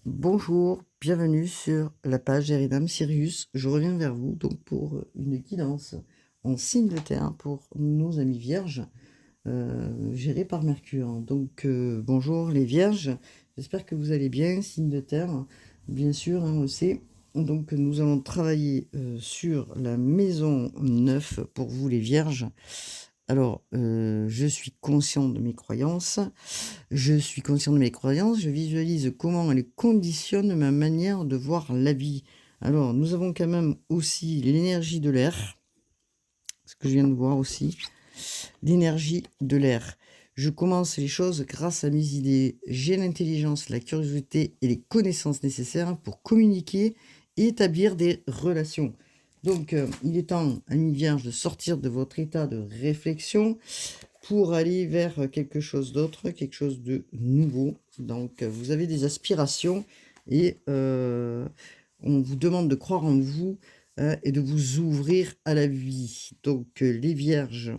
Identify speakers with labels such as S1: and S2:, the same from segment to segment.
S1: Bonjour, bienvenue sur la page Eridam Sirius. Je reviens vers vous donc pour une guidance en signe de terre pour nos amis vierges, gérés par Mercure. Donc bonjour les vierges, j'espère que vous allez bien, signe de terre, bien sûr, on le sait. Donc nous allons travailler sur la maison 9 pour vous les vierges. Alors, je suis conscient de mes croyances. Je suis conscient de mes croyances, je visualise comment elles conditionnent ma manière de voir la vie. Alors, nous avons quand même aussi l'énergie de l'air, ce que je viens de voir aussi, l'énergie de l'air. Je commence les choses grâce à mes idées. J'ai l'intelligence, la curiosité et les connaissances nécessaires pour communiquer et établir des relations. Donc, il est temps, amis vierges, de sortir de votre état de réflexion pour aller vers quelque chose d'autre, quelque chose de nouveau. Donc, vous avez des aspirations et on vous demande de croire en vous et de vous ouvrir à la vie. Donc, les vierges,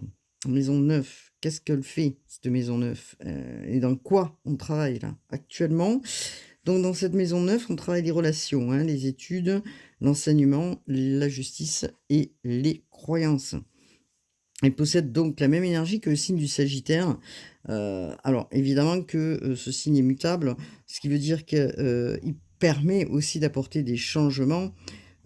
S1: maison 9, qu'est-ce qu'elle fait, cette maison 9 et dans quoi on travaille là, actuellement? Donc, dans cette maison 9, on travaille les relations, hein, les études, l'enseignement, la justice et les croyances. Elle possède donc la même énergie que le signe du Sagittaire. Alors évidemment que, ce signe est mutable, ce qui veut dire que, il permet aussi d'apporter des changements.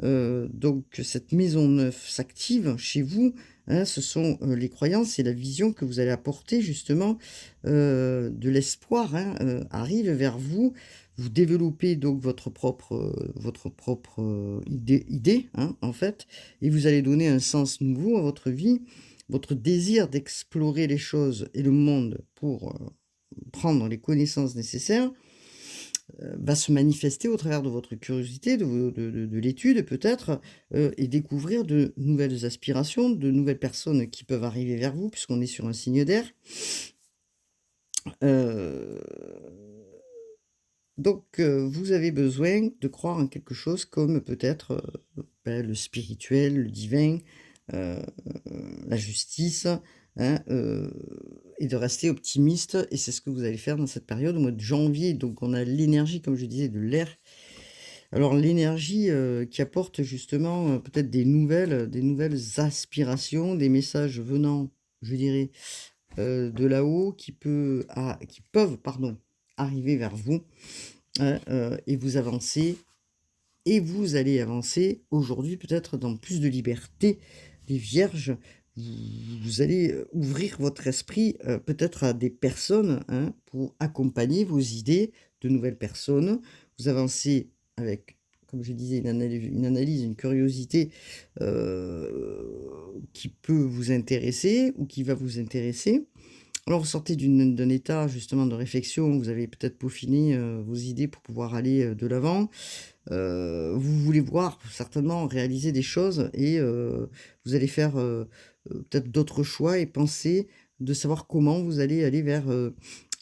S1: Donc cette maison 9 s'active chez vous, hein. Ce sont, les croyances et la vision que vous allez apporter justement, de l'espoir, hein, arrive vers vous. Vous développez donc votre propre idée, hein, en fait, et vous allez donner un sens nouveau à votre vie. Votre désir d'explorer les choses et le monde pour, prendre les connaissances nécessaires, va se manifester au travers de votre curiosité, de l'étude peut-être, et découvrir de nouvelles aspirations, de nouvelles personnes qui peuvent arriver vers vous puisqu'on est sur un signe d'air. Heu, vous avez besoin de croire en quelque chose comme peut-être, le spirituel, le divin, heu, la justice, hein, et de rester optimiste et c'est ce que vous allez faire dans cette période au mois de janvier. Donc on a l'énergie, comme je disais, de l'air. Alors l'énergie, qui apporte justement, peut-être des nouvelles aspirations, des messages venant, je dirais, de là-haut qui peuvent, pardon, arriver vers vous, hein, et vous allez avancer aujourd'hui peut-être dans plus de liberté. Les vierges, vous vous allez, ouvrir votre esprit, peut-être à des personnes, hein, pour accompagner vos idées, de nouvelles personnes. Vous avancez avec, comme je disais, une analyse, une curiosité, qui peut vous intéresser ou qui va vous intéresser. Alors, vous sortez d'un état justement de réflexion, vous avez peut-être peaufiné, vos idées pour pouvoir aller, de l'avant. Vous voulez voir certainement réaliser des choses et vous allez faire, peut-être d'autres choix et penser de savoir comment vous allez aller vers,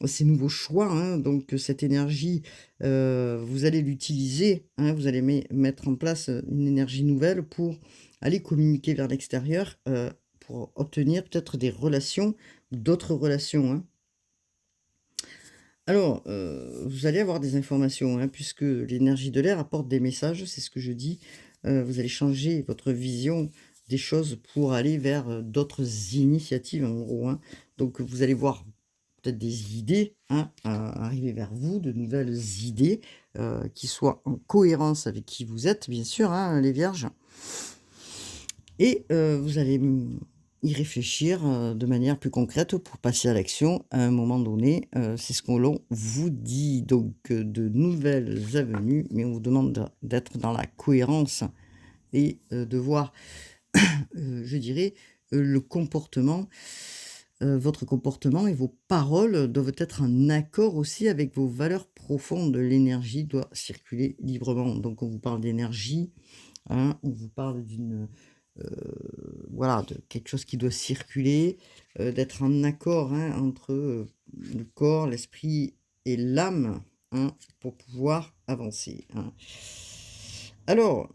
S1: ces nouveaux choix, hein. Donc cette énergie, vous allez l'utiliser, hein, vous allez mettre en place, une énergie nouvelle pour aller communiquer vers l'extérieur, pour obtenir peut-être des relations, d'autres relations, hein. Alors, vous allez avoir des informations, hein, puisque l'énergie de l'air apporte des messages, c'est ce que je dis. Vous allez changer votre vision des choses pour aller vers, d'autres initiatives, en gros, hein. Donc vous allez voir peut-être des idées, hein, arriver vers vous, de nouvelles idées, qui soient en cohérence avec qui vous êtes, bien sûr, hein, les vierges. Et vous allez, y réfléchir, de manière plus concrète pour passer à l'action à un moment donné, c'est ce qu'on l'on vous dit. Donc de nouvelles avenues, mais on vous demande d'être dans la cohérence et de voir, je dirais, le comportement, votre comportement et vos paroles doivent être en accord aussi avec vos valeurs profondes. L'énergie doit circuler librement. Donc on vous parle d'énergie, hein, on vous parle voilà, de quelque chose qui doit circuler, d'être en accord, hein, entre, le corps, l'esprit et l'âme, hein, pour pouvoir avancer, hein. Alors,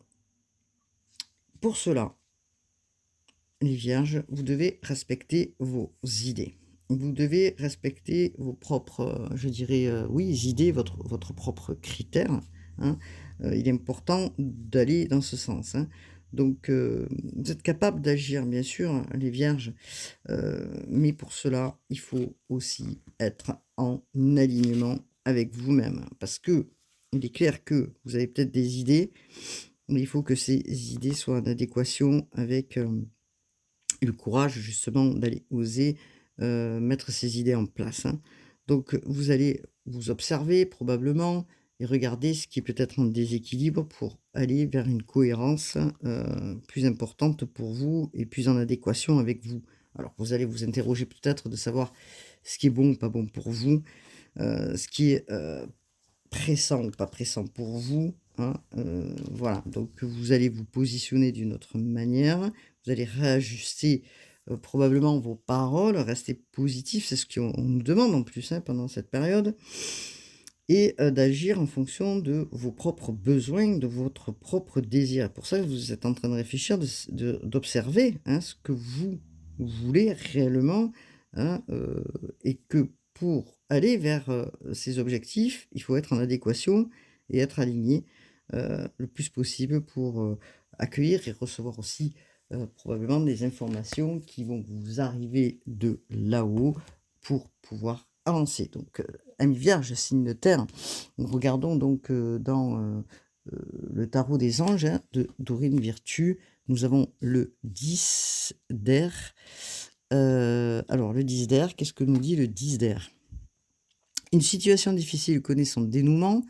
S1: pour cela, les vierges, vous devez respecter vos idées. vous devez respecter vos propres, je dirais, oui, idées, votre propre critère, hein. Il est important d'aller dans ce sens, hein. Donc, vous êtes capable d'agir, bien sûr, hein, les vierges, mais pour cela, il faut aussi être en alignement avec vous-même. Parce que il est clair que vous avez peut-être des idées, mais il faut que ces idées soient en adéquation avec, le courage justement d'aller oser, mettre ses idées en place, hein. Donc, vous allez vous observer probablement et regarder ce qui peut être en déséquilibre pour aller vers une cohérence, plus importante pour vous et plus en adéquation avec vous. Alors vous allez vous interroger peut-être de savoir ce qui est bon ou pas bon pour vous, ce qui est, pressant ou pas pressant pour vous, hein, voilà. Donc vous allez vous positionner d'une autre manière, vous allez réajuster, probablement vos paroles, rester positif, c'est ce qu'on nous demande en plus, hein, pendant cette période et d'agir en fonction de vos propres besoins, de votre propre désir. Pour ça, vous êtes en train de réfléchir, d'observer, hein, ce que vous voulez réellement, hein, et que pour aller vers, ces objectifs, il faut être en adéquation et être aligné, le plus possible pour, accueillir et recevoir aussi, probablement des informations qui vont vous arriver de là-haut pour pouvoir avancer. Donc, amis vierges, signe de terre, regardons donc, dans, le tarot des anges, hein, de Dorine Virtue, nous avons le 10 d'air. Alors le 10 d'air, qu'est-ce que nous dit le 10 d'air? Une situation difficile connaît son dénouement,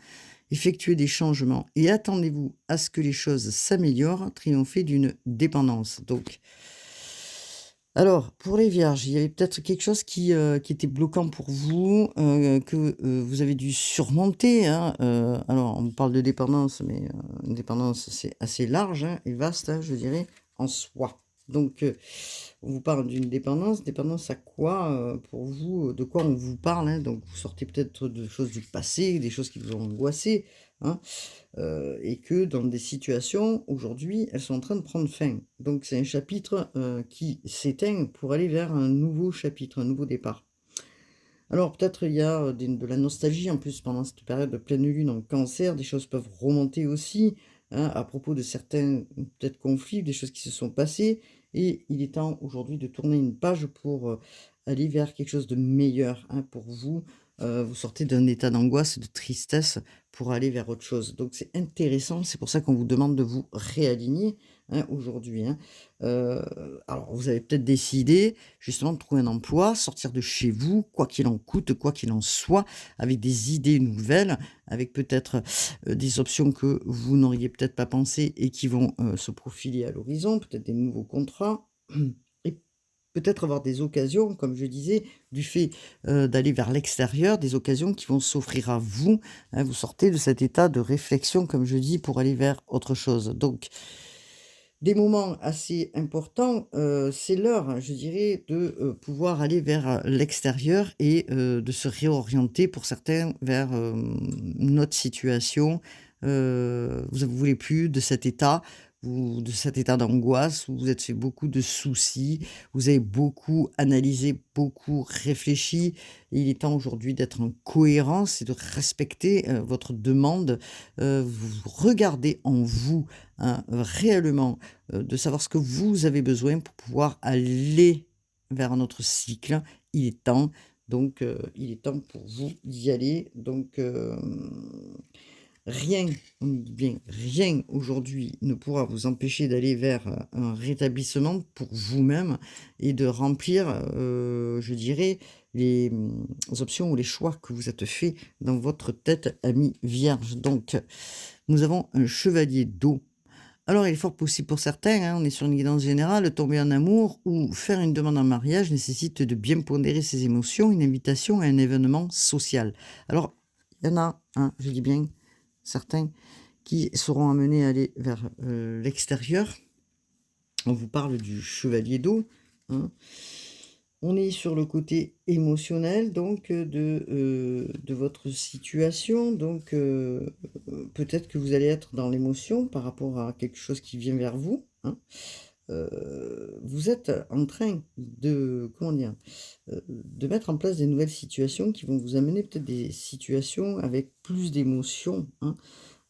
S1: effectuez des changements et attendez-vous à ce que les choses s'améliorent, triompher d'une dépendance. Donc, alors, pour les vierges, il y avait peut-être quelque chose qui était bloquant pour vous, que, vous avez dû surmonter, hein, alors on parle de dépendance, mais, une dépendance, c'est assez large, hein, et vaste, hein, je dirais, en soi. Donc, on vous parle d'une dépendance. Dépendance à quoi, pour vous? De quoi on vous parle, hein? Donc vous sortez peut-être de choses du passé, des choses qui vous ont angoissé, hein? Et que dans des situations, aujourd'hui, elles sont en train de prendre fin. Donc c'est un chapitre, qui s'éteint pour aller vers un nouveau chapitre, un nouveau départ. Alors peut-être il y a, de la nostalgie en plus pendant cette période de pleine lune en Cancer, des choses peuvent remonter aussi, hein, à propos de certains, peut-être conflits, des choses qui se sont passées et il est temps aujourd'hui de tourner une page pour, aller vers quelque chose de meilleur, hein, pour vous. Vous sortez d'un état d'angoisse, de tristesse pour aller vers autre chose. Donc c'est intéressant, c'est pour ça qu'on vous demande de vous réaligner, hein, aujourd'hui, hein. Alors vous avez peut-être décidé justement de trouver un emploi, sortir de chez vous, quoi qu'il en coûte, quoi qu'il en soit, avec des idées nouvelles, avec peut-être, des options que vous n'auriez peut-être pas pensées et qui vont, se profiler à l'horizon, peut-être des nouveaux contrats et peut-être avoir des occasions, comme je disais, du fait, d'aller vers l'extérieur, des occasions qui vont s'offrir à vous, hein. Vous sortez de cet état de réflexion, comme je dis, pour aller vers autre chose. Donc des moments assez importants, c'est l'heure, hein, je dirais, de, pouvoir aller vers, l'extérieur et de se réorienter pour certains vers, une autre situation. Vous ne voulez plus de cet état, ou de cet état d'angoisse où vous êtes fait beaucoup de soucis, vous avez beaucoup analysé, beaucoup réfléchi. Il est temps aujourd'hui d'être en cohérence et de respecter, votre demande. Vous regardez en vous, hein, réellement, de savoir ce que vous avez besoin pour pouvoir aller vers un autre cycle. Il est temps, donc il est temps pour vous d'y aller. Donc rien, on dit bien rien aujourd'hui ne pourra vous empêcher d'aller vers, un rétablissement pour vous-même et de remplir, je dirais les, options ou les choix que vous êtes faits dans votre tête, ami vierge. Donc nous avons un chevalier d'eau. Alors, il est fort possible pour certains, hein, on est sur une guidance générale, tomber en amour ou faire une demande en mariage nécessite de bien pondérer ses émotions, une invitation à un événement social. Alors, il y en a, hein, je dis bien certains, qui seront amenés à aller vers l'extérieur. On vous parle du chevalier d'eau, hein. On est sur le côté émotionnel donc de votre situation donc peut-être que vous allez être dans l'émotion par rapport à quelque chose qui vient vers vous, hein. vous êtes en train de, comment dire? De mettre en place des nouvelles situations qui vont vous amener peut-être des situations avec plus d'émotions, hein.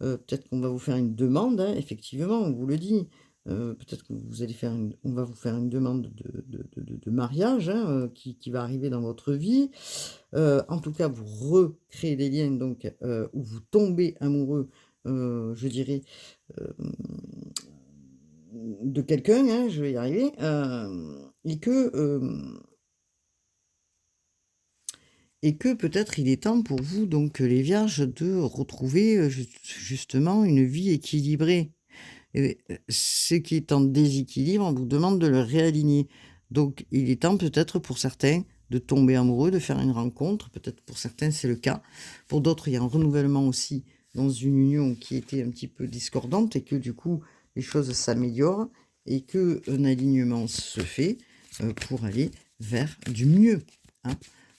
S1: Peut-être qu'on va vous faire une demande, hein, effectivement, on vous le dit. Peut-être que vous allez faire une on va vous faire une demande de mariage, hein, qui va arriver dans votre vie. En tout cas, vous recréez des liens donc, où vous tombez amoureux, je dirais, hem, de quelqu'un, hein, je vais y arriver, et que peut-être il est temps pour vous donc, les vierges, de retrouver, justement une vie équilibrée. Et ce qui est en déséquilibre, on vous demande de le réaligner. Donc il est temps peut-être pour certains de tomber amoureux, de faire une rencontre. Peut-être pour certains, c'est le cas. Pour d'autres, il y a un renouvellement aussi dans une union qui était un petit peu discordante et que du coup, les choses s'améliorent et qu'un alignement se fait, pour aller vers du mieux, hein.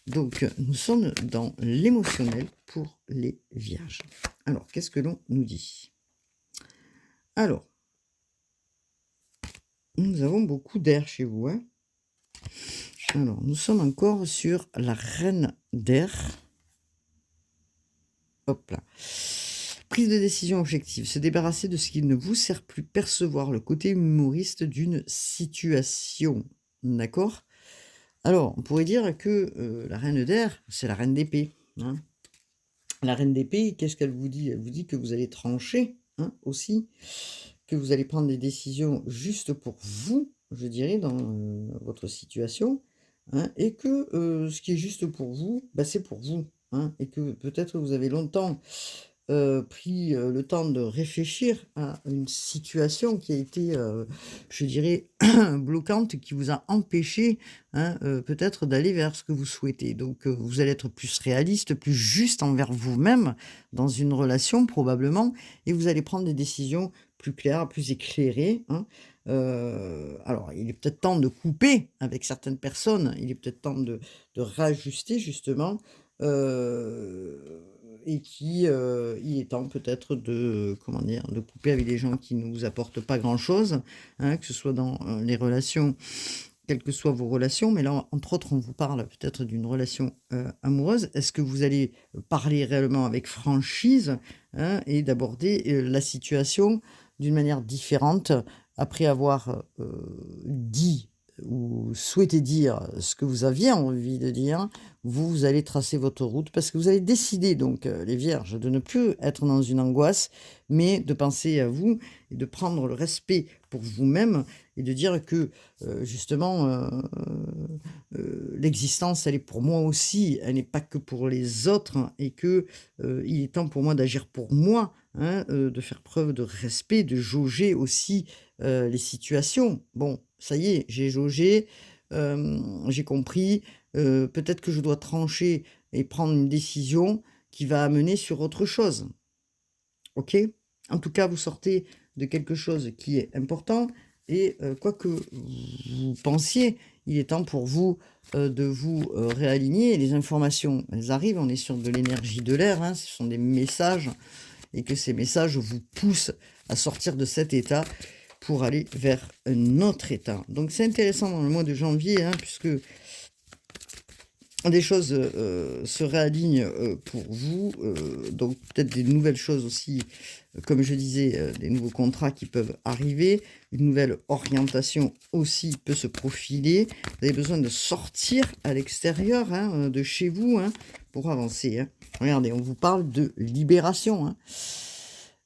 S1: Donc nous sommes dans l'émotionnel pour les vierges. Alors, qu'est-ce que l'on nous dit? Alors, nous avons beaucoup d'air chez vous, hein. Alors, nous sommes encore sur la reine d'air. Hop là. Prise de décision objective. Se débarrasser de ce qui ne vous sert plus. Percevoir le côté humoriste d'une situation. D'accord? Alors, on pourrait dire que la reine d'air, c'est la reine d'épée, hein. La reine d'épée, qu'est-ce qu'elle vous dit? Elle vous dit que vous allez trancher, hein, aussi, que vous allez prendre des décisions juste pour vous, je dirais, dans, votre situation, hein, et que, ce qui est juste pour vous, bah, c'est pour vous, hein, et que peut-être vous avez longtemps pris, le temps de réfléchir à une situation qui a été, je dirais, bloquante, qui vous a empêché, hein, peut-être d'aller vers ce que vous souhaitez. Donc, vous allez être plus réaliste, plus juste envers vous-même dans une relation probablement et vous allez prendre des décisions plus claires, plus éclairées, hein. Alors il est peut-être temps de couper avec certaines personnes, il est peut-être temps de réajuster justement, heu et il est temps peut-être de, comment dire? De couper avec des gens qui ne vous apportent pas grand-chose, hein, que ce soit dans, les relations, quelles que soient vos relations, mais là, entre autres, on vous parle peut-être d'une relation, amoureuse. Est-ce que vous allez parler réellement avec franchise, hein, et d'aborder, la situation d'une manière différente après avoir, dit ou souhaité dire ce que vous aviez envie de dire, vous allez tracer votre route parce que vous avez décidé donc, les vierges, de ne plus être dans une angoisse, mais de penser à vous et de prendre le respect pour vous-même et de dire que, justement, l'existence, elle est pour moi aussi, elle n'est pas que pour les autres, hein, et que, il est temps pour moi d'agir pour moi, hein, de faire preuve de respect, de jauger aussi, les situations. Bon, ça y est, j'ai jaugé, j'ai compris, peut-être que je dois trancher et prendre une décision qui va amener sur autre chose. OK? En tout cas, vous sortez de quelque chose qui est important et quoi que vous pensiez, il est temps pour vous, de vous, réaligner. Et les informations, elles arrivent, on est sur de l'énergie de l'air, hein, ce sont des messages et que ces messages vous poussent à sortir de cet état pour aller vers un autre état. Donc c'est intéressant dans le mois de janvier, hein, puisque des choses, se réalignent, pour vous, donc peut-être des nouvelles choses aussi, comme je disais, des nouveaux contrats qui peuvent arriver, une nouvelle orientation aussi peut se profiler. Vous avez besoin de sortir à l'extérieur, hein, de chez vous, hein, pour avancer, hein. Regardez, on vous parle de libération, hein.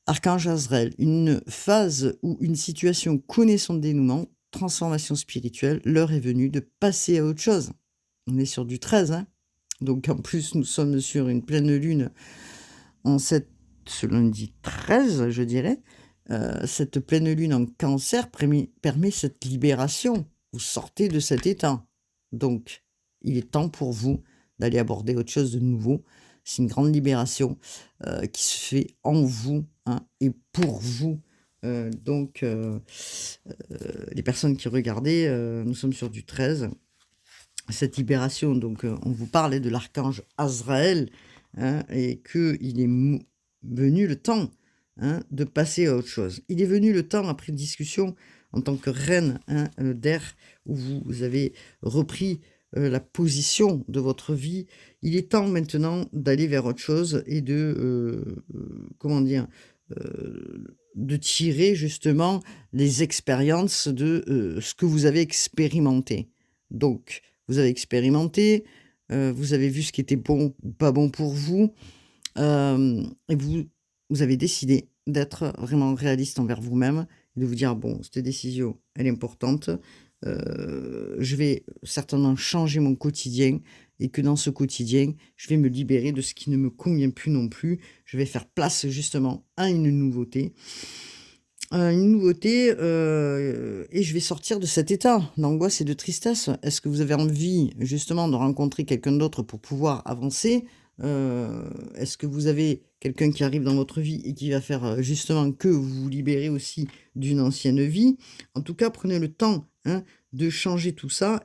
S1: Archange Azraël, une phase ou une situation connaît son dénouement, transformation spirituelle, l'heure est venue de passer à autre chose. On est sur du 13, hein. Donc en plus, nous sommes sur une pleine lune en ce lundi 13, je dirais. Cette pleine lune en Cancer permet cette libération. Vous sortez de cet état. Donc, il est temps pour vous d'aller aborder autre chose de nouveau. C'est une grande libération, qui se fait en vous, hein, et pour vous. Donc, les personnes qui regardaient, nous sommes sur du 13. Cette libération, donc, on vous parlait de l'archange Azraël, hein, et qu'il est venu le temps, hein, de passer à autre chose. Il est venu le temps, après discussion en tant que reine hein, d'air, où vous avez repris la position de votre vie. Il est temps maintenant d'aller vers autre chose et comment dire, de tirer justement les expériences de ce que vous avez expérimenté. Donc, vous avez expérimenté, vous avez vu ce qui était bon ou pas bon pour vous, et vous avez décidé d'être vraiment réaliste envers vous-même et de vous dire: «Bon, cette décision, elle est importante, je vais certainement changer mon quotidien et que dans ce quotidien, je vais me libérer de ce qui ne me convient plus non plus. Je vais faire place justement à une nouveauté». Et je vais sortir de cet état d'angoisse et de tristesse. Est-ce que vous avez envie justement de rencontrer quelqu'un d'autre pour pouvoir avancer? Est-ce que vous avez quelqu'un qui arrive dans votre vie et qui va faire, justement que vous vous libérez aussi d'une ancienne vie? En tout cas, prenez le temps, hein, de changer tout ça,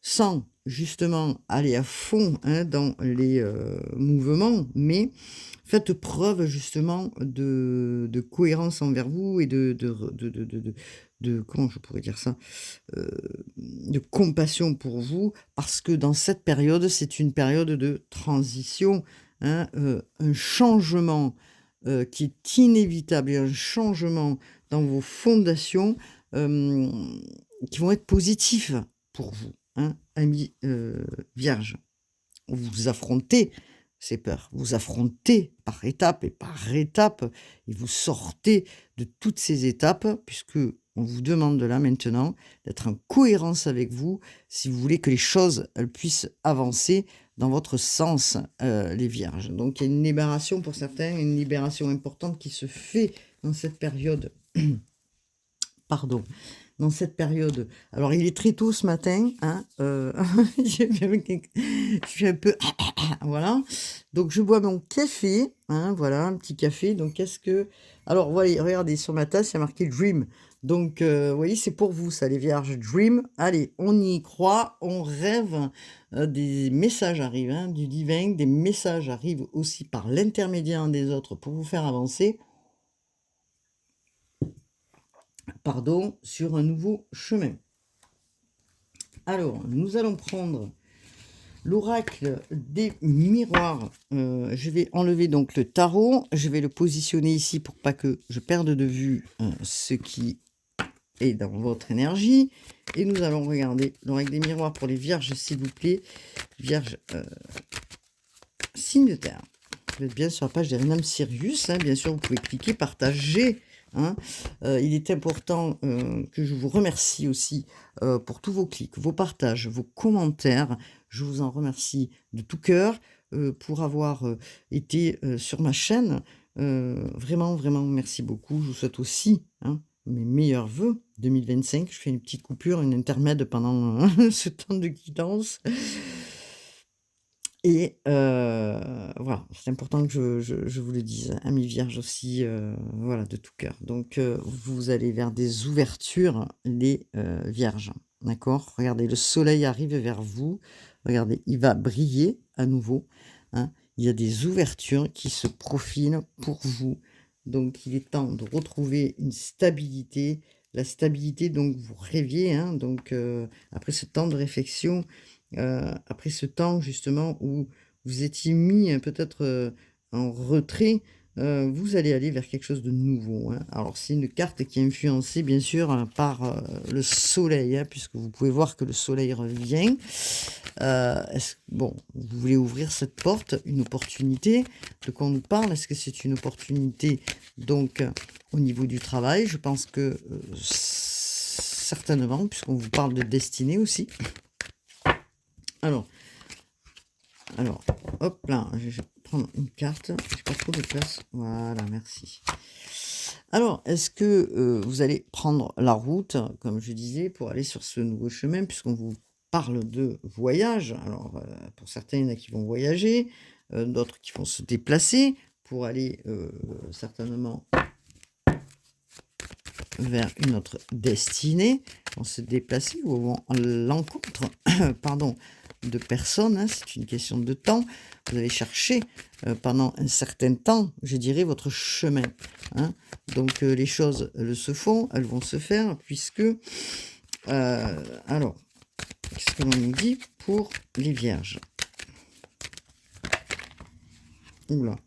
S1: sans justement aller à fond, hein, dans les, mouvements, mais faites preuve justement de cohérence envers vous et de comment je pourrais dire ça? De compassion pour vous, parce que dans cette période, c'est une période de transition, hein, un changement, qui est inévitable et un changement dans vos fondations, hem, qui vont être positifs pour vous, hein, amis, vierges. Vous affrontez ces peurs, vous affrontez par étapes et par étapes et vous sortez de toutes ces étapes puisque on vous demande de là maintenant d'être en cohérence avec vous si vous voulez que les choses, elles puissent avancer dans votre sens, les vierges. Donc il y a une libération pour certains, une libération importante qui se fait dans cette période. Pardon. Dans cette période. Alors, il est très tôt ce matin, hein, je suis un peu voilà. Donc, je bois mon café, hein, voilà, un petit café. Donc, qu'est-ce que alors, voilà, regardez, sur ma tasse, il y a marqué Dream. Donc, vous voyez, c'est pour vous ça, les vierges. Dream. Allez, on y croit, on rêve. Des messages arrivent, hein, du divin. Des messages arrivent aussi par l'intermédiaire des autres pour vous faire avancer. Pardon, sur un nouveau chemin. Alors, nous allons prendre l'oracle des miroirs. Je vais enlever donc le tarot. Je vais le positionner ici pour pas que je perde de vue ce qui est dans votre énergie. Et nous allons regarder l'oracle des miroirs pour les vierges, s'il vous plaît. Vierge, signe de terre. Vous êtes bien sur la page d'Erinam Sirius. Hein, bien sûr, vous pouvez cliquer, partager. Hein. Il est important que je vous remercie aussi pour tous vos clics, vos partages, vos commentaires. Je vous en remercie de tout cœur pour avoir été sur ma chaîne. Vraiment, vraiment, merci beaucoup. Je vous souhaite aussi hein, mes meilleurs vœux 2025. Je fais une petite coupure, une intermède pendant ce temps de guidance. Et voilà, c'est important que je vous le dise, amis vierges aussi, voilà, de tout cœur. Donc vous allez vers des ouvertures, les vierges, d'accord? Regardez, le soleil arrive vers vous. Regardez, il va briller à nouveau, hein. Il y a des ouvertures qui se profilent pour vous. Donc il est temps de retrouver une stabilité, la stabilité dont vous rêviez, hein. Donc après ce temps de réflexion, après ce temps justement où vous étiez mis, peut-être, en retrait, vous allez aller vers quelque chose de nouveau, hein. Alors c'est une carte qui est influencée bien sûr, par, le soleil, hein, puisque vous pouvez voir que le soleil revient. Est-ce bon, vous voulez ouvrir cette porte, une opportunité, de quoi on nous parle? Est-ce que c'est une opportunité donc, au niveau du travail? Je pense que, certainement, puisqu'on vous parle de destinée aussi. Alors, hop là, je vais prendre une carte. J'ai pas trop de place. Voilà, merci. Alors, est-ce que vous allez prendre la route, comme je disais, pour aller sur ce nouveau chemin, puisqu'on vous parle de voyage. Alors, pour certains, il y en a qui vont voyager, d'autres qui vont se déplacer pour aller certainement vers une autre destinée, vont se déplacer ou vont à l'encontre, pardon, de personnes, hein, c'est une question de temps. Vous allez chercher pendant un certain temps, je dirais, votre chemin. Hein. Donc les choses, elles se font, elles vont se faire, puisque... alors, qu'est-ce que l'on nous dit pour les vierges? Oula.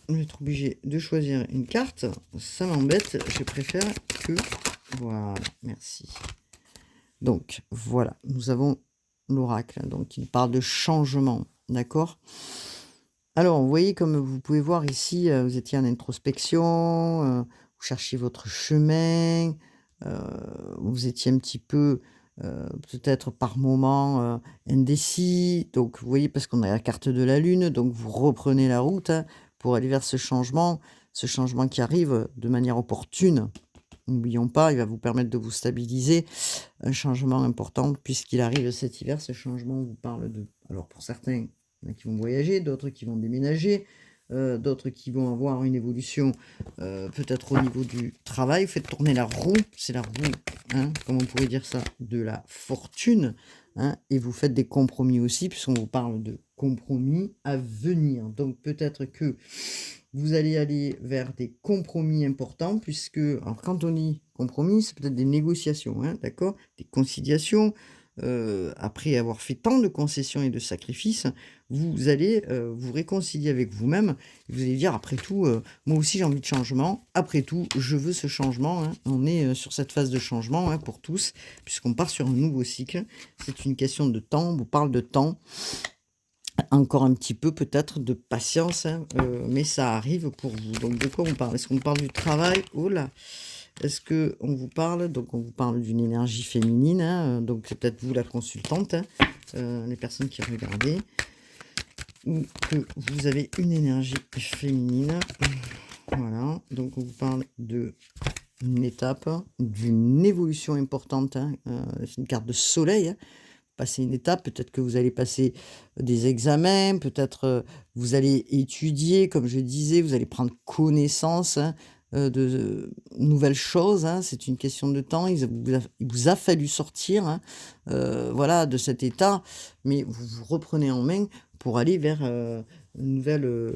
S1: Je vais être obligé de choisir une carte. Ça m'embête. Je préfère que... Voilà, merci. Donc, voilà. Nous avons l'oracle. Donc, il parle de changement. D'accord? Alors, vous voyez, comme vous pouvez voir ici, vous étiez en introspection. Vous cherchiez votre chemin. Vous étiez un petit peu... peut-être par moment indécis. Donc, vous voyez, parce qu'on a la carte de la lune. Donc, vous reprenez la route, hein, pour aller vers ce changement qui arrive de manière opportune. N'oublions pas, il va vous permettre de vous stabiliser. Un changement important puisqu'il arrive cet hiver. Ce changement vous parle de... Alors pour certains, il y en a qui vont voyager, d'autres qui vont déménager, d'autres qui vont avoir une évolution peut-être au niveau du travail. Vous faites tourner la roue, c'est la roue, hein, comment on pourrait dire ça, de la fortune. Hein, et vous faites des compromis aussi, puisqu'on vous parle de compromis à venir. Donc peut-être que vous allez aller vers des compromis importants, puisque, alors quand on dit compromis, c'est peut-être des négociations, hein, d'accord, des conciliations. Après avoir fait tant de concessions et de sacrifices, vous allez vous réconcilier avec vous-même. Vous allez dire, après tout, moi aussi j'ai envie de changement. Après tout, je veux ce changement. Hein. On est sur cette phase de changement, hein, pour tous, puisqu'on part sur un nouveau cycle. C'est une question de temps. On vous parle de temps. Encore un petit peu peut-être de patience, hein, mais ça arrive pour vous. Donc de quoi on parle? Est-ce qu'on parle du travail? Oh là! Est-ce qu'on vous parle? Donc on vous parle d'une énergie féminine, hein, donc c'est peut-être vous la consultante, hein, les personnes qui regardez, ou que vous avez une énergie féminine. Voilà, donc on vous parle d'une étape, d'une évolution importante, hein, c'est une carte de soleil, hein. Passer une étape, peut-être que vous allez passer des examens, peut-être vous allez étudier, comme je disais, vous allez prendre connaissance, hein, de nouvelles choses, hein. C'est une question de temps, il vous a fallu sortir, hein, voilà, de cet état, mais vous vous reprenez en main pour aller vers une nouvelle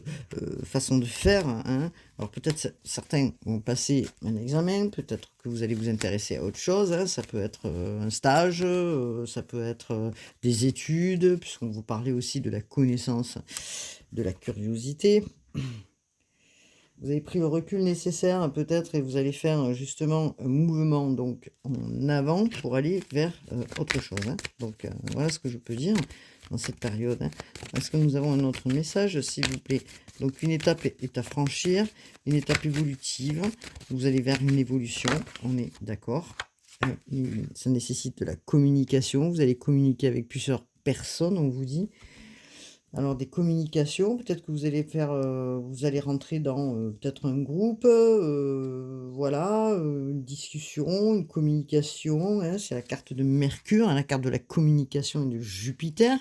S1: façon de faire, hein. Alors peut-être certains vont passer un examen, peut-être que vous allez vous intéresser à autre chose, hein. Ça peut être un stage, ça peut être des études, puisqu'on vous parlait aussi de la connaissance, de la curiosité. Vous avez pris le recul nécessaire peut-être et vous allez faire justement un mouvement donc en avant pour aller vers autre chose. Hein. Donc voilà ce que je peux dire dans cette période. Hein. Est-ce que nous avons un autre message, s'il vous plaît? Donc une étape est à franchir, une étape évolutive. Vous allez vers une évolution, on est d'accord. Ça nécessite de la communication. Vous allez communiquer avec plusieurs personnes, on vous dit. Alors des communications, peut-être que vous allez faire, vous allez rentrer dans peut-être un groupe, voilà, une discussion, une communication, hein, c'est la carte de Mercure, hein, la carte de la communication et de Jupiter,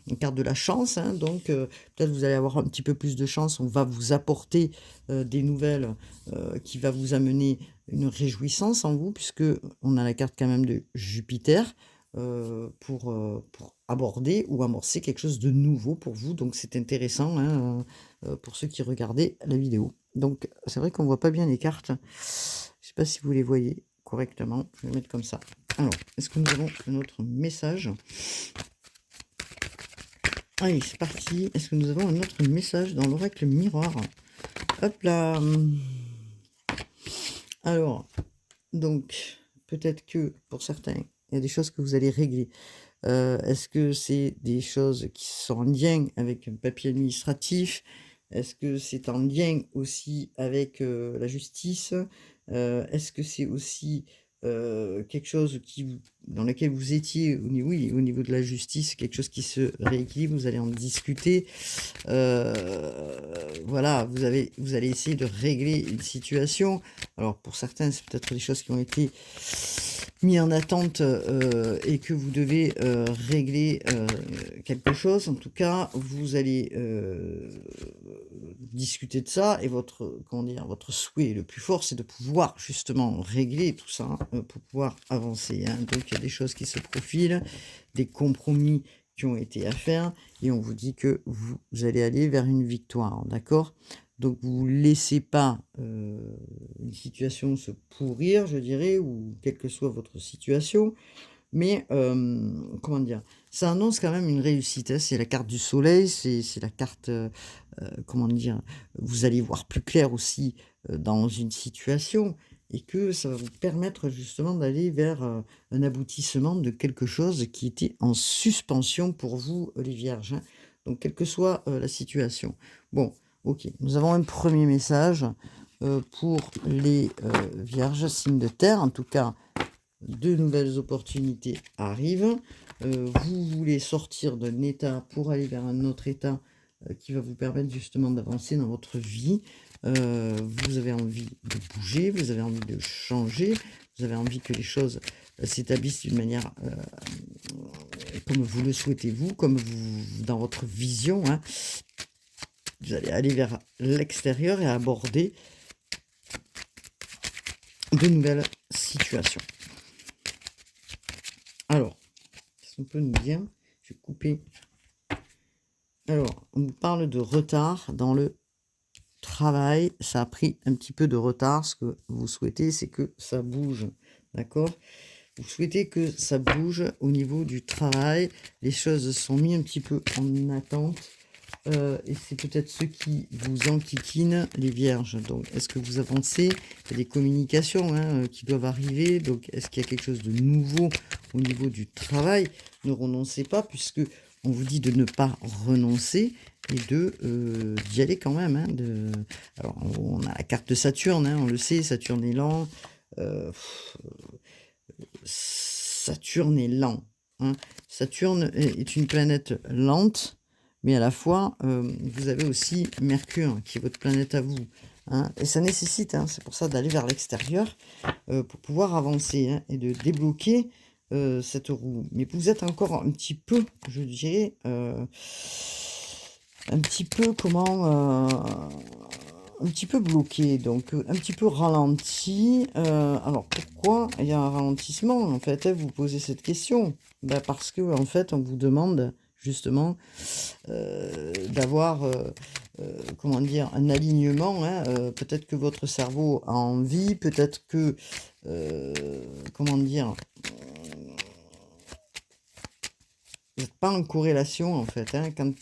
S1: une carte de la chance, hein, donc peut-être vous allez avoir un petit peu plus de chance, on va vous apporter des nouvelles qui va vous amener une réjouissance en vous, puisque on a la carte quand même de Jupiter. Pour aborder ou amorcer quelque chose de nouveau pour vous. Donc c'est intéressant, hein, pour ceux qui regardaient la vidéo. Donc c'est vrai qu'on ne voit pas bien les cartes. Je ne sais pas si vous les voyez correctement. Je vais les mettre comme ça. Alors, est-ce que nous avons un autre message? Allez, c'est parti. Est-ce que nous avons un autre message dans l'oracle miroir? Hop là. Alors, donc, peut-être que pour certains, il y a des choses que vous allez régler. Est-ce que c'est des choses qui sont en lien avec un papier administratif? Est-ce que c'est en lien aussi avec la justice? Est-ce que c'est aussi quelque chose dans lequel vous étiez oui, au niveau de la justice, quelque chose qui se rééquilibre, vous allez en discuter. Voilà, vous allez essayer de régler une situation. Alors pour certains, c'est peut-être des choses qui ont été mis en attente, et que vous devez, régler, quelque chose. En tout cas, vous allez, discuter de ça et votre, comment dire? Votre souhait le plus fort, c'est de pouvoir justement régler tout ça, pour pouvoir avancer, hein. Donc il y a des choses qui se profilent, des compromis qui ont été à faire et on vous dit que vous allez aller vers une victoire, d'accord? Donc vous laissez pas, une situation se pourrir, je dirais, ou quelle que soit votre situation. Mais, comment dire? Ça annonce quand même une réussite, hein. C'est la carte du soleil, c'est la carte, comment dire? Vous allez voir plus clair aussi, dans une situation et que ça va vous permettre justement d'aller vers, un aboutissement de quelque chose qui était en suspension pour vous, les vierges, hein. Donc quelle que soit, la situation. Bon, OK, nous avons un premier message, pour les, vierges, signes de terre. En tout cas, de nouvelles opportunités arrivent. Vous voulez sortir d'un état pour aller vers un autre état, qui va vous permettre justement d'avancer dans votre vie. Vous avez envie de bouger, vous avez envie de changer, vous avez envie que les choses, s'établissent d'une manière, comme vous le souhaitez vous, comme vous dans votre vision, hein. Vous allez aller vers l'extérieur et aborder de nouvelles situations. Alors, qu'est-ce qu'on peut nous dire? Je vais couper. Alors, on nous parle de retard dans le travail. Ça a pris un petit peu de retard. Ce que vous souhaitez, c'est que ça bouge. D'accord? Vous souhaitez que ça bouge au niveau du travail. Les choses sont mises un petit peu en attente. Et c'est peut-être ce qui vous enquiquine, les vierges. Donc, est-ce que vous avancez? Il y a des communications, hein, qui doivent arriver. Donc, est-ce qu'il y a quelque chose de nouveau au niveau du travail? Ne renoncez pas, puisque on vous dit de ne pas renoncer et de d'y aller quand même, hein, alors, on a la carte de Saturne, hein, on le sait, Saturne est lent. euh, Saturne est lent, hein. Saturne est une planète lente, mais à la fois, vous avez aussi Mercure, qui est votre planète à vous, hein. Et ça nécessite, hein, c'est pour ça d'aller vers l'extérieur, pour pouvoir avancer, hein, et de débloquer, cette roue. Mais vous êtes encore un petit peu, je dirais, un petit peu comment, un petit peu bloqué, donc un petit peu ralenti. Alors pourquoi il y a un ralentissement? En fait, hein, vous posez cette question. Bah, parce que en fait, on vous demande justement, d'avoir, comment dire? Un alignement, hein, peut-être que votre cerveau a envie, peut-être que, heu, comment dire? Vous êtes pas en corrélation en fait, hein, quand,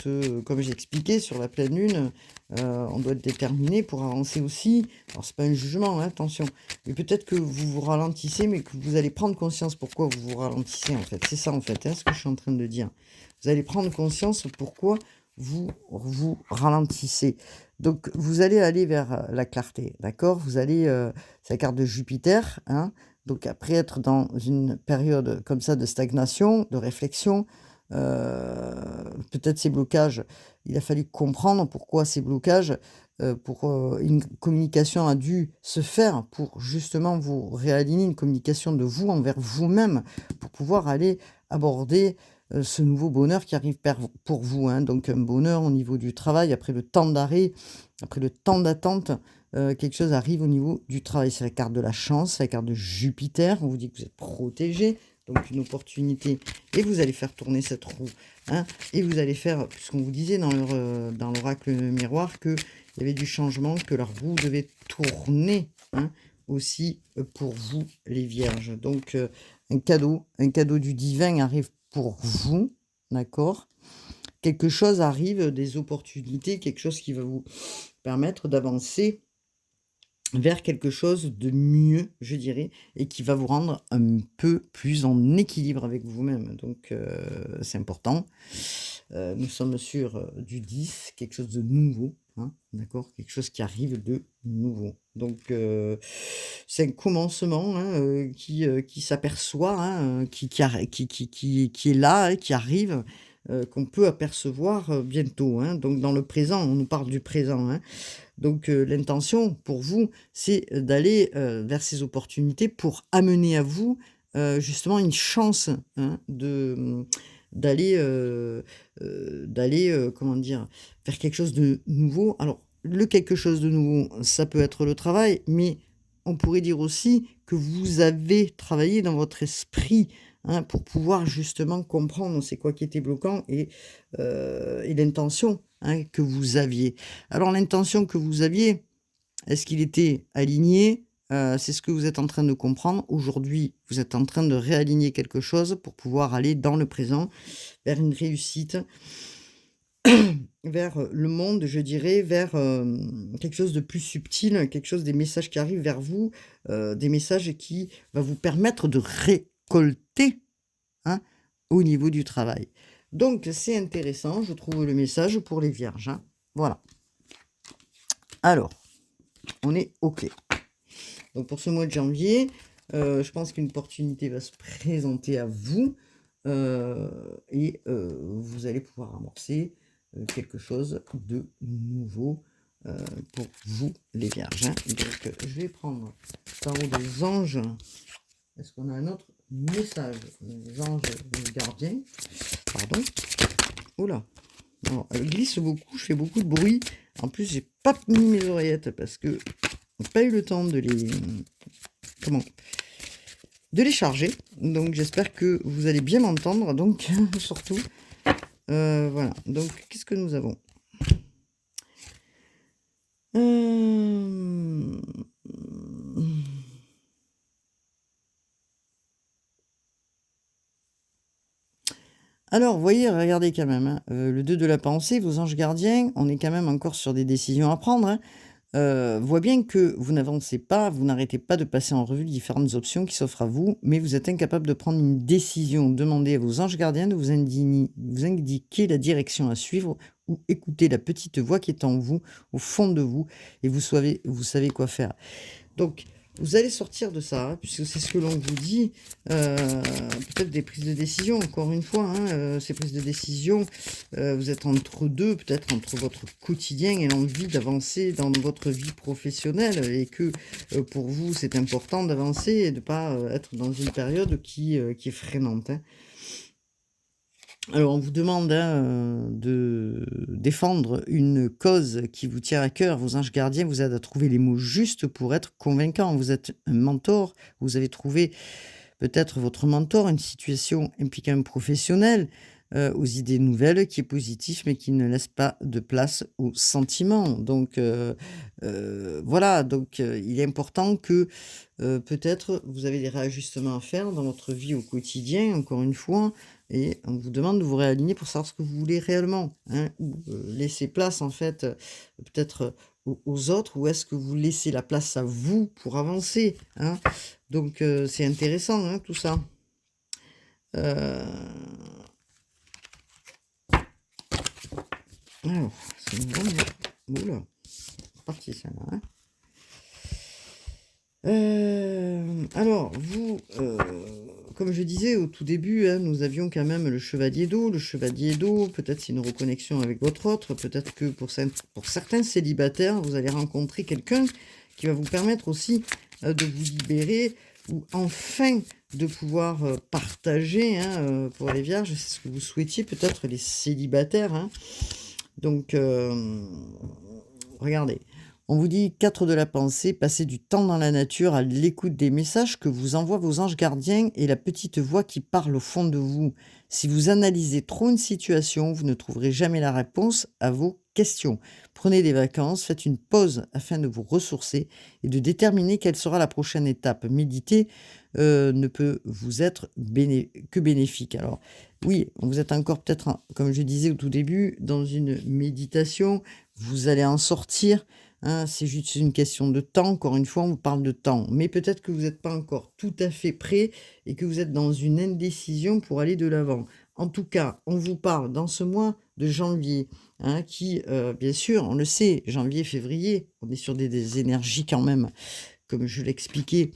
S1: comme j'ai expliqué sur la pleine lune, on doit être déterminé pour avancer aussi. Alors c'est pas un jugement, hein, attention, mais peut-être que vous vous ralentissez, mais que vous allez prendre conscience pourquoi vous vous ralentissez en fait. C'est ça en fait, hein, ce que je suis en train de dire. Vous allez prendre conscience pourquoi vous vous ralentissez. Donc vous allez aller vers, la clarté, d'accord? Vous allez, c'est la carte de Jupiter, hein, donc après être dans une période comme ça de stagnation, de réflexion, peut-être ces blocages, il a fallu comprendre pourquoi ces blocages, une communication a dû se faire pour justement vous réaligner, une communication de vous envers vous-même, pour pouvoir aller aborder, ce nouveau bonheur qui arrive pour vous, hein. Donc un bonheur au niveau du travail après le temps d'arrêt, après le temps d'attente, quelque chose arrive au niveau du travail. C'est la carte de la chance, c'est la carte de Jupiter, on vous dit que vous êtes protégé, donc une opportunité et vous allez faire tourner cette roue, hein, et vous allez faire, puisqu'on vous disait dans l'oracle miroir qu'il y avait du changement, que la roue devait tourner, hein, aussi, pour vous les vierges. Donc un cadeau du divin arrive pour vous, d'accord? Quelque chose arrive, des opportunités, quelque chose qui va vous permettre d'avancer vers quelque chose de mieux, je dirais, et qui va vous rendre un peu plus en équilibre avec vous-même. Donc, c'est important. Nous sommes sur, du 10, quelque chose de nouveau, hein, d'accord? Quelque chose qui arrive de nouveau. Donc, c'est un commencement, hein, qui s'aperçoit, hein, qui est là, hein, qui arrive, qu'on peut apercevoir, bientôt, hein. Donc dans le présent, on nous parle du présent, hein. Donc, l'intention pour vous, c'est, d'aller, vers ces opportunités pour amener à vous justement une chance, hein, d'aller, comment dire? Faire quelque chose de nouveau. Alors, le quelque chose de nouveau, ça peut être le travail, mais on pourrait dire aussi que vous avez travaillé dans votre esprit, hein, pour pouvoir justement comprendre c'est quoi qui était bloquant et l'intention, hein, que vous aviez. Alors l'intention que vous aviez, est-ce qu'il était aligné? C'est ce que vous êtes en train de comprendre. Aujourd'hui, vous êtes en train de réaligner quelque chose pour pouvoir aller dans le présent, vers une réussite, vers, le monde, je dirais, vers, quelque chose de plus subtil, quelque chose des messages qui arrivent vers vous, des messages qui va vous permettre de récolter, hein, au niveau du travail. Donc c'est intéressant, je trouve le message pour les vierges, hein. Voilà. Alors, on est OK. Donc pour ce mois de janvier, je pense qu'une opportunité va se présenter à vous, vous allez pouvoir amorcer, quelque chose de nouveau, pour vous les vierges, hein. Donc, je vais prendre tarot des anges. Est-ce qu'on a un autre message? Les anges gardiens, pardon. Oh là! Alors, elle glisse beaucoup, je fais beaucoup de bruit. En plus, j'ai pas mis mes oreillettes parce que j'ai pas eu le temps de les de les charger. Donc j'espère que vous allez bien m'entendre. Donc surtout, voilà. Donc qu'est-ce que nous avons? Alors, vous voyez, regardez quand même, hein, le 2 de la pensée, vos anges gardiens, on est quand même encore sur des décisions à prendre, hein. Voit bien que vous n'avancez pas, vous n'arrêtez pas de passer en revue les différentes options qui s'offrent à vous, mais vous êtes incapable de prendre une décision. Demandez à vos anges gardiens de vous indiquer la direction à suivre ou écoutez la petite voix qui est en vous, au fond de vous, et vous savez quoi faire. Donc, vous allez sortir de ça, hein, puisque c'est ce que l'on vous dit. Peut-être des prises de décision, encore une fois, hein, ces prises de décision, vous êtes entre deux, peut-être entre votre quotidien et l'envie d'avancer dans votre vie professionnelle, et que pour vous, c'est important d'avancer et de ne pas être dans une période qui est freinante, hein. Alors, on vous demande, hein, de défendre une cause qui vous tient à cœur. Vos anges gardiens vous aident à trouver les mots justes pour être convaincant. Vous êtes un mentor, vous avez trouvé peut-être votre mentor, une situation impliquant un professionnel, aux idées nouvelles, qui est positif, mais qui ne laisse pas de place aux sentiments. Donc, voilà, donc, il est important que, peut-être vous avez des réajustements à faire dans votre vie au quotidien, encore une fois, et on vous demande de vous réaligner pour savoir ce que vous voulez réellement, hein, ou, laisser place en fait, peut-être, aux autres, ou est-ce que vous laissez la place à vous pour avancer, hein? Donc, c'est intéressant, hein, tout ça. Heu, alors, c'est une grande ouh là, c'est parti celle-là, hein. Alors vous, comme je disais au tout début, hein, nous avions quand même le chevalier d'eau. Le chevalier d'eau, peut-être c'est une reconnexion avec votre autre, peut-être que pour certains célibataires, vous allez rencontrer quelqu'un qui va vous permettre aussi, de vous libérer, ou enfin de pouvoir, partager, hein, pour les vierges, c'est ce que vous souhaitiez peut-être les célibataires, hein. Donc, regardez, on vous dit 4 de la pensée, passez du temps dans la nature à l'écoute des messages que vous envoient vos anges gardiens et la petite voix qui parle au fond de vous. Si vous analysez trop une situation, vous ne trouverez jamais la réponse à vos questions. Prenez des vacances, faites une pause afin de vous ressourcer et de déterminer quelle sera la prochaine étape. Méditer ne peut vous être que bénéfique. Alors oui, vous êtes encore peut-être, comme je disais au tout début, dans une méditation, vous allez en sortir. Hein, c'est juste une question de temps. Encore une fois, on vous parle de temps. Mais peut-être que vous n'êtes pas encore tout à fait prêt et que vous êtes dans une indécision pour aller de l'avant. En tout cas, on vous parle dans ce mois de janvier, hein, qui, bien sûr, on le sait, janvier, février, on est sur des énergies quand même comme je l'expliquais,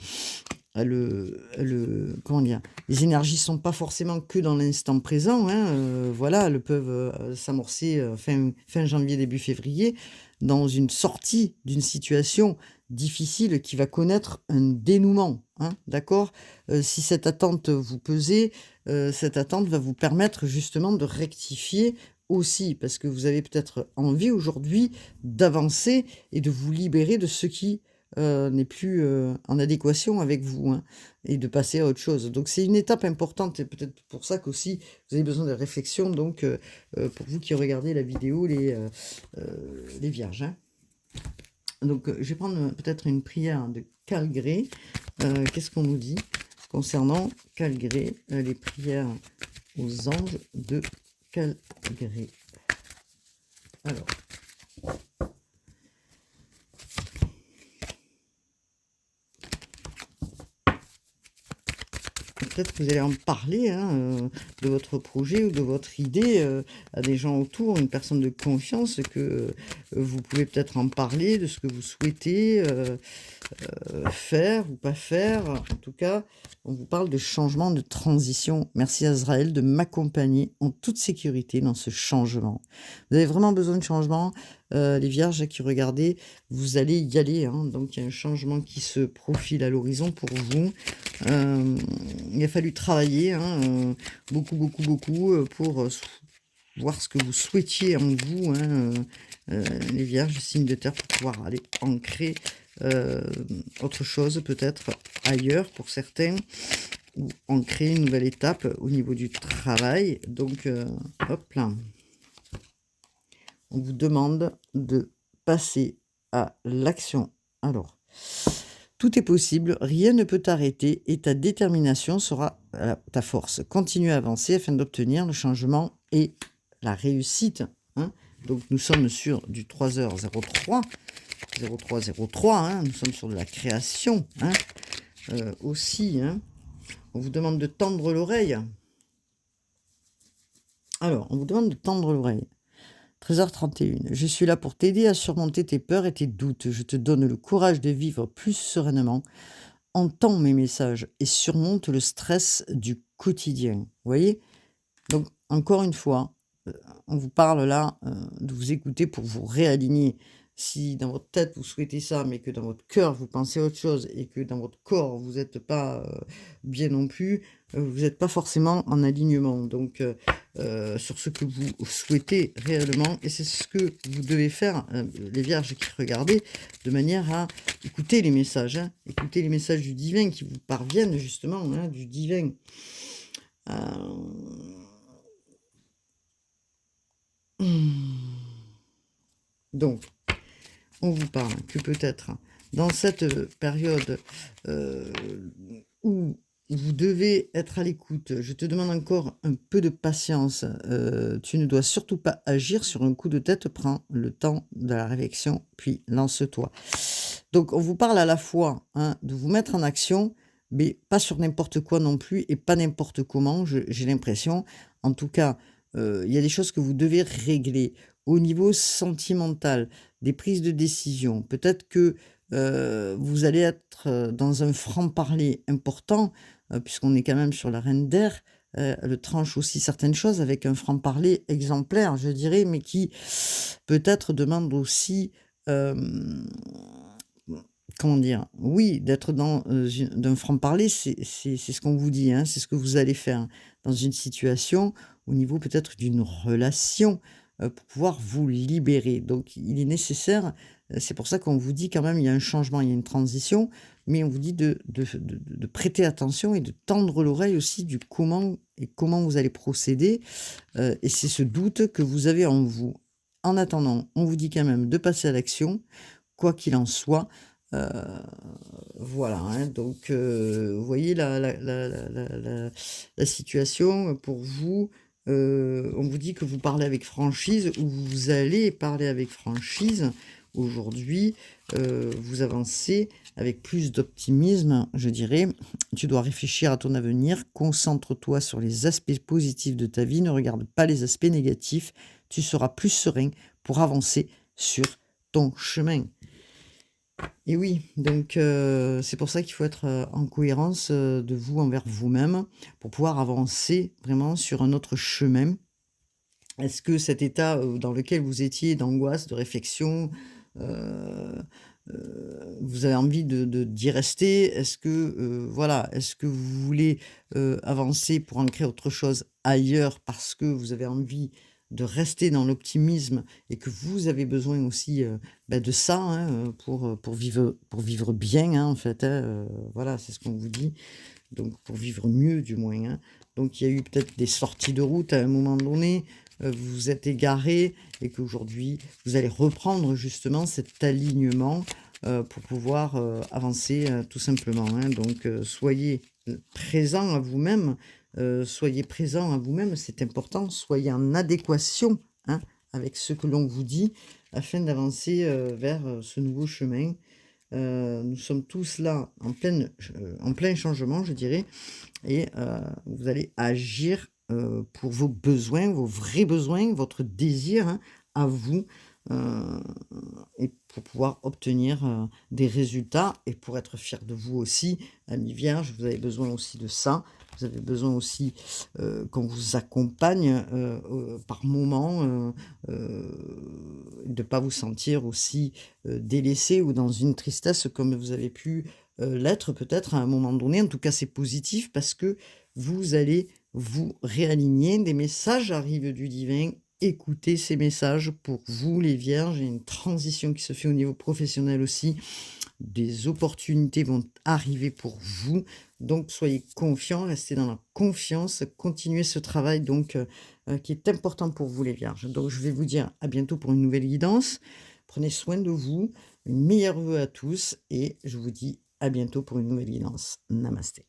S1: comment dire, les énergies sont pas forcément que dans l'instant présent, hein, voilà, elles peuvent, s'amorcer, fin janvier, début février, dans une sortie d'une situation difficile qui va connaître un dénouement, hein, d'accord? Si cette attente vous pesait, cette attente va vous permettre justement de rectifier aussi, parce que vous avez peut-être envie aujourd'hui d'avancer et de vous libérer de ce qui n'est plus, en adéquation avec vous, hein, et de passer à autre chose. Donc c'est une étape importante et peut-être pour ça qu'aussi vous avez besoin de réflexion donc pour vous qui regardez la vidéo les vierges, hein. Donc je vais prendre, peut-être une prière de Calgré. Qu'est-ce qu'on nous dit concernant Calgré, les prières aux anges de Calgré? Alors peut-être que vous allez en parler, hein, de votre projet ou de votre idée, à des gens autour, une personne de confiance que, vous pouvez peut-être en parler de ce que vous souhaitez, faire ou pas faire. En tout cas, on vous parle de changement, de transition. Merci Azraël de m'accompagner en toute sécurité dans ce changement. Vous avez vraiment besoin de changement, les vierges qui regardez, vous allez y aller, hein. Donc il y a un changement qui se profile à l'horizon pour vous. Il a fallu travailler, hein, beaucoup, beaucoup, beaucoup, pour, voir ce que vous souhaitiez en vous, hein, les vierges, signes de terre, pour pouvoir aller ancrer autre chose, peut-être ailleurs pour certains, ou ancrer une nouvelle étape au niveau du travail. Donc, hop là, on vous demande de passer à l'action. Alors, tout est possible, rien ne peut t'arrêter et ta détermination sera ta force. Continue à avancer afin d'obtenir le changement et la réussite, hein. Donc nous sommes sur du 3h03, 0303, hein, nous sommes sur de la création, hein, aussi, hein. On vous demande de tendre l'oreille. Alors, on vous demande de tendre l'oreille. 13h31. Je suis là pour t'aider à surmonter tes peurs et tes doutes. Je te donne le courage de vivre plus sereinement. Entends mes messages et surmonte le stress du quotidien. Vous voyez? Donc, encore une fois, on vous parle là, de vous écouter pour vous réaligner. Si dans votre tête, vous souhaitez ça, mais que dans votre cœur, vous pensez autre chose et que dans votre corps, vous n'êtes pas, bien non plus, vous n'êtes pas forcément en alignement. Donc, sur ce que vous souhaitez réellement et c'est ce que vous devez faire, les vierges qui regardez, de manière à écouter les messages, hein, écouter les messages du divin qui vous parviennent justement, hein, du divin. Donc, on vous parle que peut-être dans cette période où vous devez être à l'écoute, je te demande encore un peu de patience. Tu ne dois surtout pas agir sur un coup de tête. Prends le temps de la réflexion, puis lance-toi. Donc, on vous parle à la fois, hein, de vous mettre en action, mais pas sur n'importe quoi non plus et pas n'importe comment, j'ai l'impression. En tout cas, il y a des choses que vous devez régler au niveau sentimental, des prises de décision. Peut-être que vous allez être dans un franc-parler important, puisqu'on est quand même sur la reine d'air. Elle tranche aussi certaines choses avec un franc-parler exemplaire, je dirais, mais qui peut-être demande aussi, comment dire? Oui, d'être dans, d'un franc-parler, c'est ce qu'on vous dit, hein, c'est ce que vous allez faire dans une situation, au niveau peut-être d'une relation, pour pouvoir vous libérer. Donc il est nécessaire, c'est pour ça qu'on vous dit quand même, il y a un changement, il y a une transition, mais on vous dit de prêter attention et de tendre l'oreille aussi du comment vous allez procéder, et c'est ce doute que vous avez en vous. En attendant, on vous dit quand même de passer à l'action, quoi qu'il en soit. Heu, voilà, hein, donc vous voyez la situation pour vous. On vous dit que vous parlez avec franchise ou vous allez parler avec franchise aujourd'hui. Vous avancez avec plus d'optimisme, je dirais. Tu dois réfléchir à ton avenir, concentre-toi sur les aspects positifs de ta vie, ne regarde pas les aspects négatifs. Tu seras plus serein pour avancer sur ton chemin. Et oui, donc c'est pour ça qu'il faut être, en cohérence, de vous envers vous-même, pour pouvoir avancer vraiment sur un autre chemin. Est-ce que cet état, dans lequel vous étiez d'angoisse, de réflexion, heu vous avez envie d'y rester? Est-ce que, voilà, est-ce que vous voulez, avancer pour en créer autre chose ailleurs parce que vous avez envie de rester dans l'optimisme et que vous avez besoin aussi, de ça, hein, pour vivre bien, hein, en fait, hein, voilà, c'est ce qu'on vous dit, donc pour vivre mieux du moins, hein. Donc il y a eu peut-être des sorties de route à un moment donné, vous vous êtes égaré et qu'aujourd'hui vous allez reprendre justement cet alignement, pour pouvoir, avancer, tout simplement, hein. Donc soyez, présent à vous-même, soyez présent à vous-même, c'est important. Soyez en adéquation, hein, avec ce que l'on vous dit afin d'avancer, vers, ce nouveau chemin. Nous sommes tous là en plein changement, je dirais, et vous allez agir, pour vos besoins, vos vrais besoins, votre désir, hein, à vous, heu et pour pouvoir obtenir, des résultats et pour être fier de vous aussi, amis vierges, vous avez besoin aussi de ça. Vous avez besoin aussi, qu'on vous accompagne, par moments, de pas vous sentir aussi, délaissés ou dans une tristesse comme vous avez pu, l'être peut-être à un moment donné. En tout cas, c'est positif parce que vous allez vous réaligner. Des messages arrivent du divin. Écoutez ces messages pour vous, les vierges. Il y a une transition qui se fait au niveau professionnel aussi. Des opportunités vont arriver pour vous. Donc, soyez confiants, restez dans la confiance, continuez ce travail donc qui est important pour vous, les vierges. Donc, je vais vous dire à bientôt pour une nouvelle guidance. Prenez soin de vous, une meilleure vœu à tous et je vous dis à bientôt pour une nouvelle guidance. Namasté.